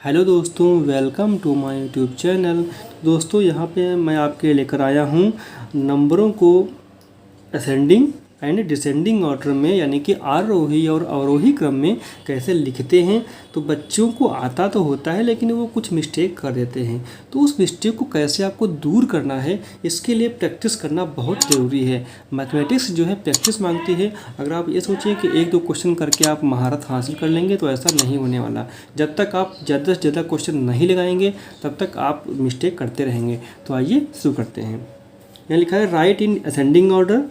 Hello दोस्तों, welcome to my YouTube channel. दोस्तों, यहाँ पे मैं आपके लेकर आया हूँ नंबरों को असेंडिंग एंड डिसेंडिंग ऑर्डर में, यानी कि आरोही और अवरोही क्रम में कैसे लिखते हैं। तो बच्चों को आता तो होता है, लेकिन वो कुछ मिस्टेक कर देते हैं। तो उस मिस्टेक को कैसे आपको दूर करना है, इसके लिए प्रैक्टिस करना बहुत ज़रूरी है। मैथमेटिक्स जो है प्रैक्टिस मांगती है। अगर आप ये सोचें कि एक दो क्वेश्चन करके आप महारत हासिल कर लेंगे, तो ऐसा नहीं होने वाला। जब तक आप ज़्यादा से ज़्यादा क्वेश्चन नहीं लगाएंगे, तब तक आप मिस्टेक करते रहेंगे। तो आइए शुरू करते हैं। यहाँ लिखा है right in ascending order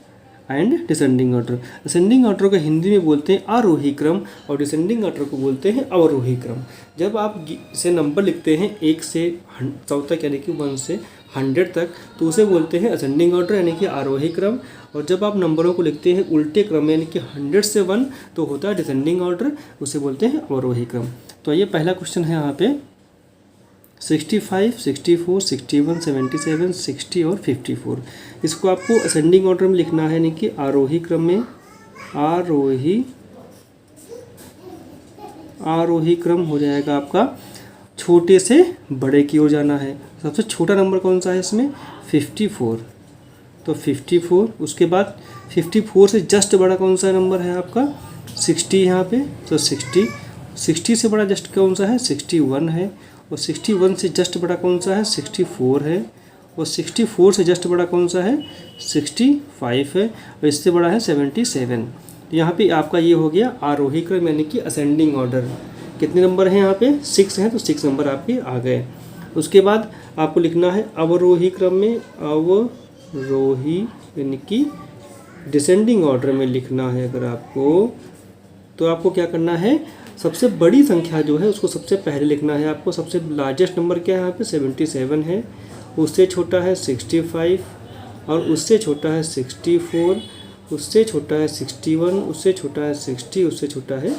and descending order. Ascending order को हिंदी में बोलते हैं आरोही क्रम और डिसेंडिंग ऑर्डर को बोलते हैं अवरोही क्रम। जब आप इसे नंबर लिखते हैं 1 से 100 तक, यानी कि 1 से 100 तक, तो उसे बोलते हैं असेंडिंग ऑर्डर यानी कि आरोही क्रम। और जब आप नंबरों को लिखते हैं उल्टे क्रम में, यानी कि 100 से 1, तो होता है डिसेंडिंग ऑर्डर, उसे बोलते हैं अवरोही क्रम। तो ये पहला क्वेश्चन है यहाँ पे 65, 64, 61, 77, 60 और 54। इसको आपको असेंडिंग ऑर्डर में लिखना है, यानी कि आरोही क्रम में। आरोही क्रम हो जाएगा आपका, छोटे से बड़े की ओर जाना है। सबसे छोटा नंबर कौन सा है इसमें? 54। तो 54, उसके बाद 54 से जस्ट बड़ा कौन सा नंबर है आपका? 60 यहाँ पे। तो 60 से बड़ा जस्ट कौन सा है? 61 है। और 61 से जस्ट बड़ा कौन सा है? 64 है। और 64 से जस्ट बड़ा कौन सा है? 65 है। और इससे बड़ा है 77। तो यहाँ पे आपका ये हो गया आरोही क्रम, यानी कि असेंडिंग ऑर्डर। कितने नंबर हैं यहाँ पे? 6 हैं, तो 6 नंबर आपके आ गए। उसके बाद आपको लिखना है अवरोही क्रम में। अवरोही यानी कि डिसेंडिंग ऑर्डर में लिखना है अगर आपको, तो आपको क्या करना है? सबसे बड़ी संख्या जो है उसको सबसे पहले लिखना है आपको। सबसे लार्जेस्ट नंबर क्या है यहाँ पे? 77 है। उससे छोटा है 65, और उससे छोटा है 64, उससे छोटा है 61, उससे छोटा है 60, उससे छोटा है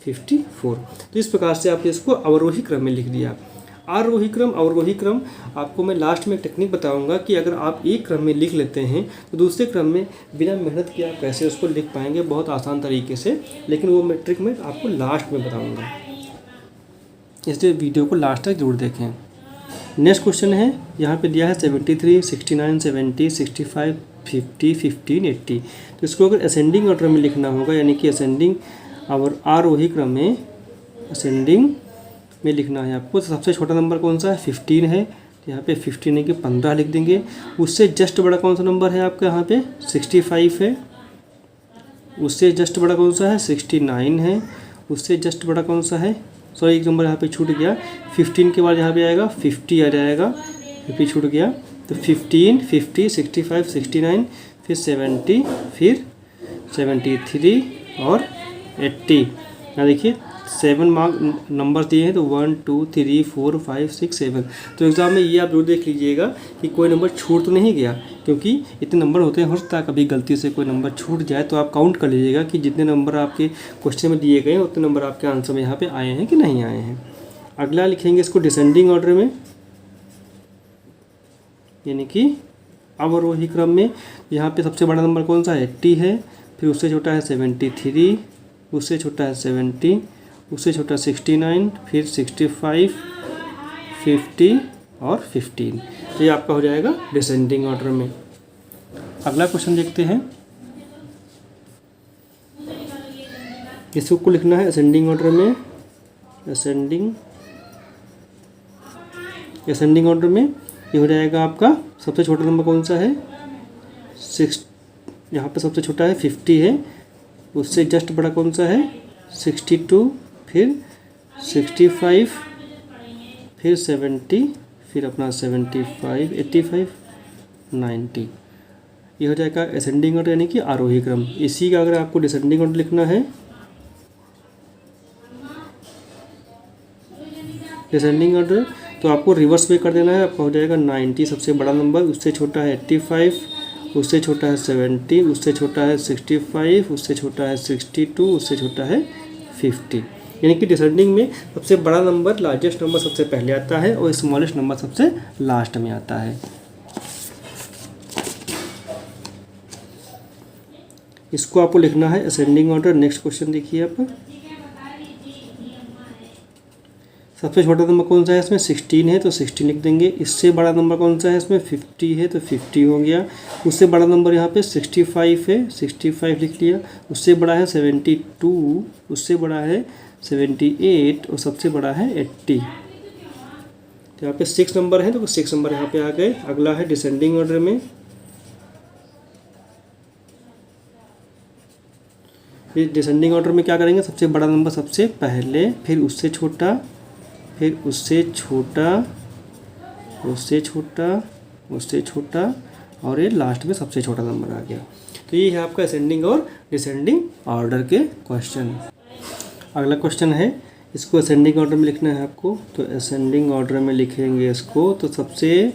54। तो इस प्रकार से आपने इसको अवरोही क्रम में लिख दिया। आरोही क्रम, अवरोही क्रम, आपको मैं लास्ट में एक टेक्निक बताऊंगा कि अगर आप एक क्रम में लिख लेते हैं तो दूसरे क्रम में बिना मेहनत किए आप कैसे उसको लिख पाएंगे, बहुत आसान तरीके से। लेकिन वो मैं ट्रिक में आपको लास्ट में बताऊंगा, इसलिए वीडियो को लास्ट तक जरूर देखें। नेक्स्ट क्वेश्चन है, यहाँ पे दिया है 73, 69, 70, 65, 50, 15, 80। तो इसको अगर असेंडिंग ऑर्डर में लिखना होगा, यानी कि असेंडिंग और आरोही क्रम में असेंडिंग में लिखना है आपको। तो सबसे छोटा नंबर कौन सा है? 15 है। तो यहाँ पे 15 है कि 15 लिख देंगे। उससे जस्ट बड़ा कौन सा नंबर है आपका? यहाँ पे 65 है। उससे जस्ट बड़ा कौन सा है? 69 है। उससे जस्ट बड़ा कौन सा है? सॉरी, एक नंबर यहाँ पे छूट गया। 15 के बाद यहाँ पे आएगा 50 आ जाएगा, 50 छूट गया। तो 15, 50, 65, 69, फिर 70, फिर 73 और 80। यहाँ देखिए 7 मार्क नंबर दिए हैं, तो 1, 2, 3, 4, 5, 6, 7। तो एग्ज़ाम में ये आप जरूर देख लीजिएगा कि कोई नंबर छूट तो नहीं गया, क्योंकि इतने नंबर होते हैं। हो सकता है कभी गलती से कोई नंबर छूट जाए, तो आप काउंट कर लीजिएगा कि जितने नंबर आपके क्वेश्चन में दिए गए हैं उतने नंबर आपके आंसर में यहाँ पे आए हैं कि नहीं आए हैं। अगला लिखेंगे इसको डिसेंडिंग ऑर्डर में, यानी कि अवरोही क्रम में। यहाँ पे सबसे बड़ा नंबर कौन सा है? 80 है। फिर उससे छोटा है 73, उससे छोटा है 70, उससे छोटा 69, फिर 65, 50 और 15। तो ये आपका हो जाएगा डिसेंडिंग ऑर्डर में। अगला क्वेश्चन देखते हैं। इसको लिखना है असेंडिंग ऑर्डर में। असेंडिंग ऑर्डर में ये हो जाएगा आपका, सबसे छोटा नंबर कौन सा है? 6। यहाँ पे सबसे छोटा है 50 है। उससे जस्ट बड़ा कौन सा है? 62, फिर 65, फिर 70, फिर अपना 75, 85, 90। ये हो जाएगा असेंडिंग ऑर्डर, यानी कि आरोही क्रम। इसी का अगर आपको डिसेंडिंग ऑर्डर लिखना है, डिसेंडिंग ऑर्डर, तो आपको रिवर्स में कर देना है। आपका हो जाएगा 90 सबसे बड़ा नंबर, उससे छोटा है 85, उससे छोटा है 70, उससे छोटा है 65, उससे छोटा है 62, उससे छोटा है 50। यानी कि डिसेंडिंग में सबसे बड़ा नंबर, लार्जेस्ट नंबर सबसे पहले आता है और स्मॉलेस्ट नंबर सबसे लास्ट में आता है। इसको आपको लिखना है असेंडिंग ऑर्डर। नेक्स्ट क्वेश्चन देखिए आप, सबसे छोटा नंबर कौन सा है इसमें 16 है तो 16 लिख देंगे। इससे बड़ा नंबर कौन सा है इसमें 50 है तो 50 हो गया। उससे बड़ा नंबर यहाँ पे 65 है, 65 लिख लिया। उससे बड़ा है 72, उससे बड़ा है 78 और सबसे बड़ा है 80। तो यहाँ पे 6 नंबर है तो 6 नंबर यहाँ पे आ गए। अगला है डिसेंडिंग ऑर्डर में। फिर डिसेंडिंग ऑर्डर में क्या करेंगे, सबसे बड़ा नंबर सबसे पहले, फिर उससे छोटा, फिर उससे छोटा, उससे छोटा, उससे छोटा और ये लास्ट में सबसे छोटा नंबर आ गया। तो ये है आपका असेंडिंग और डिसेंडिंग ऑर्डर के क्वेश्चन। अगला क्वेश्चन है, इसको असेंडिंग ऑर्डर में लिखना है आपको। तो असेंडिंग ऑर्डर में लिखेंगे इसको, तो सबसे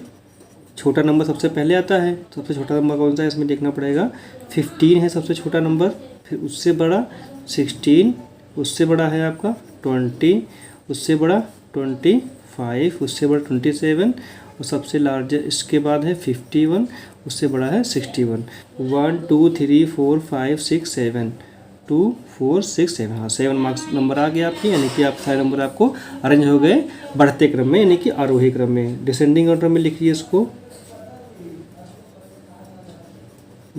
छोटा नंबर सबसे पहले आता है। सबसे छोटा नंबर कौन सा है इसमें देखना पड़ेगा। 15 है सबसे छोटा नंबर, फिर उससे बड़ा 16, उससे बड़ा है आपका 20, उससे बड़ा 25, उससे बड़ा 27 और सबसे लार्जेस्ट इसके बाद है 51, उससे बड़ा है 61। 1 2 3 4 5 6 7, 2 4 6 7, हाँ 7 मार्क्स नंबर आ गया आपके, यानी कि आप सारे नंबर आपको अरेंज हो गए बढ़ते क्रम में, यानी कि आरोही क्रम में। डिसेंडिंग ऑर्डर में लिखिए इसको।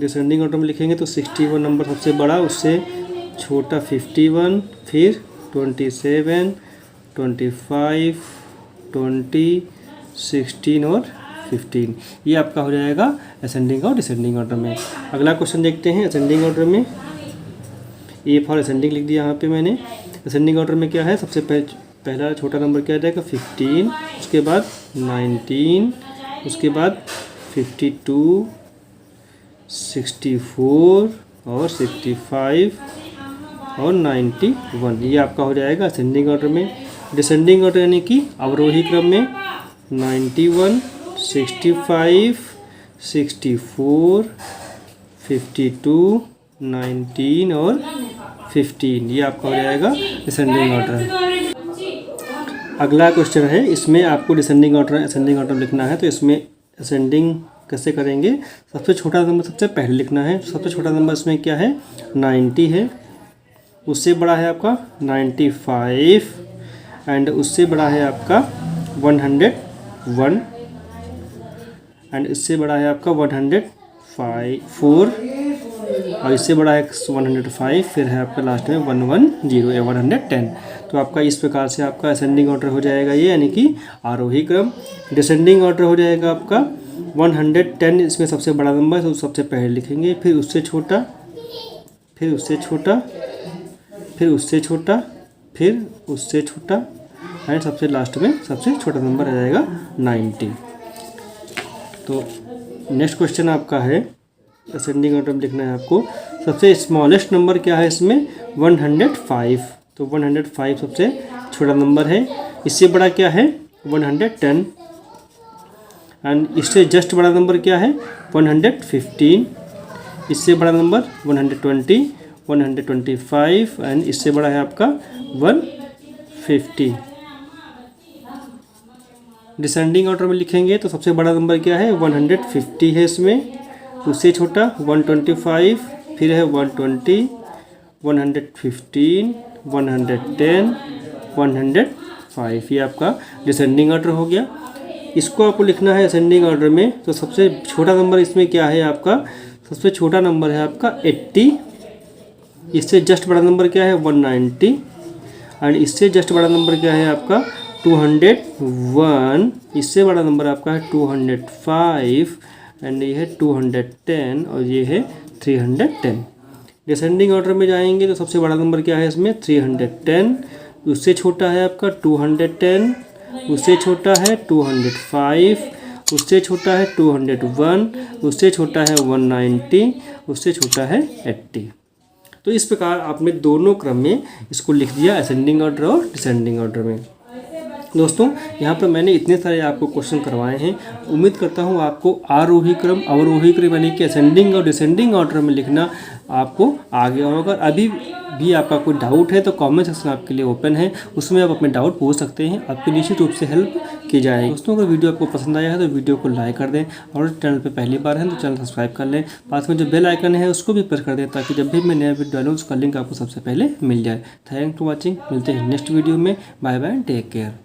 डिसेंडिंग ऑर्डर में लिखेंगे तो 61 नंबर सबसे बड़ा, उससे छोटा 51, फिर 27, 25, 20, 16 और 15। ये आपका हो जाएगा असेंडिंग और डिसेंडिंग ऑर्डर में। अगला क्वेश्चन देखते हैं असेंडिंग ऑर्डर में। ए फॉर असेंडिंग लिख दिया यहाँ पे मैंने। असेंडिंग ऑर्डर में क्या है, सबसे पहला छोटा नंबर क्या जाएगा 15, उसके बाद 19, उसके बाद 52, 64 और 65 और 91। ये आपका हो जाएगा असेंडिंग ऑर्डर में। डिसेंडिंग ऑर्डर यानी कि अवरोही क्रम में 91, 65, 64, 52, 19 और 15। ये आपका हो जाएगा डिसेंडिंग ऑर्डर। अगला क्वेश्चन है, इसमें आपको डिसेंडिंग ऑर्डर असेंडिंग ऑर्डर लिखना है। तो इसमें असेंडिंग कैसे करेंगे, सबसे छोटा नंबर सबसे पहले लिखना है। सबसे छोटा नंबर इसमें क्या है 90 है, उससे बड़ा है आपका 95 एंड उससे बड़ा है आपका 101 एंड इससे बड़ा है आपका 104 और इससे बड़ा है 105, फिर है आपका लास्ट में 110 या 110। तो आपका इस प्रकार से आपका असेंडिंग ऑर्डर हो जाएगा ये, यानी कि आरोही क्रम। डिसेंडिंग ऑर्डर हो जाएगा आपका 110, इसमें सबसे बड़ा नंबर है तो सबसे पहले लिखेंगे, फिर उससे छोटा, फिर उससे छोटा, फिर उससे छोटा, फिर उससे छोटा एंड सबसे लास्ट में सबसे छोटा नंबर आ जाएगा 90। तो नेक्स्ट क्वेश्चन आपका है, असेंडिंग ऑर्डर में लिखना है आपको। सबसे स्मॉलेस्ट नंबर क्या है इसमें 105। तो 105 सबसे छोटा नंबर है। इससे बड़ा क्या है 110 एंड इससे जस्ट बड़ा नंबर क्या है 115। इससे बड़ा नंबर 120, 125 एंड इससे बड़ा है आपका 150। डिसेंडिंग ऑर्डर में लिखेंगे तो सबसे बड़ा नंबर क्या है 150 है इसमें, उससे छोटा 125, फिर है 120, 115, 110, 105। ये आपका डिसेंडिंग ऑर्डर हो गया। इसको आपको लिखना है असेंडिंग ऑर्डर में। तो सबसे छोटा नंबर इसमें क्या है आपका, सबसे छोटा नंबर है आपका 80, इससे जस्ट बड़ा नंबर क्या है 190 एंड इससे जस्ट बड़ा नंबर क्या है आपका 201, इससे बड़ा नंबर आपका है 205 एंड ये है 210 और ये है 310। डिसेंडिंग ऑर्डर में जाएंगे तो सबसे बड़ा नंबर क्या है इसमें 310, उससे छोटा है आपका 210, उससे छोटा है 205, उससे छोटा है 201, उससे छोटा है 190, उससे छोटा है 80। तो इस प्रकार आपने दोनों क्रम में इसको लिख दिया असेंडिंग ऑर्डर और डिसेंडिंग ऑर्डर में। दोस्तों यहाँ पर मैंने इतने सारे आपको क्वेश्चन करवाए हैं। उम्मीद करता हूँ आपको आरोही क्रम अवरोही क्रम यानी कि असेंडिंग और डिसेंडिंग ऑर्डर में लिखना आपको आ गया होगा। अभी भी आपका कोई डाउट है तो कमेंट सेक्शन आपके लिए ओपन है, उसमें आप अपने डाउट पूछ सकते हैं, आपकी निश्चित रूप से हेल्प की जाएगी। दोस्तों अगर वीडियो आपको पसंद आया है तो वीडियो को लाइक कर दें और चैनल पर पहली बार है तो चैनल सब्सक्राइब कर लें। पास में जो बेल आइकन है उसको भी प्रेस कर दें ताकि जब भी मैं नया वीडियो डालूँ उसका लिंक आपको सबसे पहले मिल जाए। थैंक्स फॉर वॉचिंग, मिलते हैं नेक्स्ट वीडियो में। Bye bye, take care.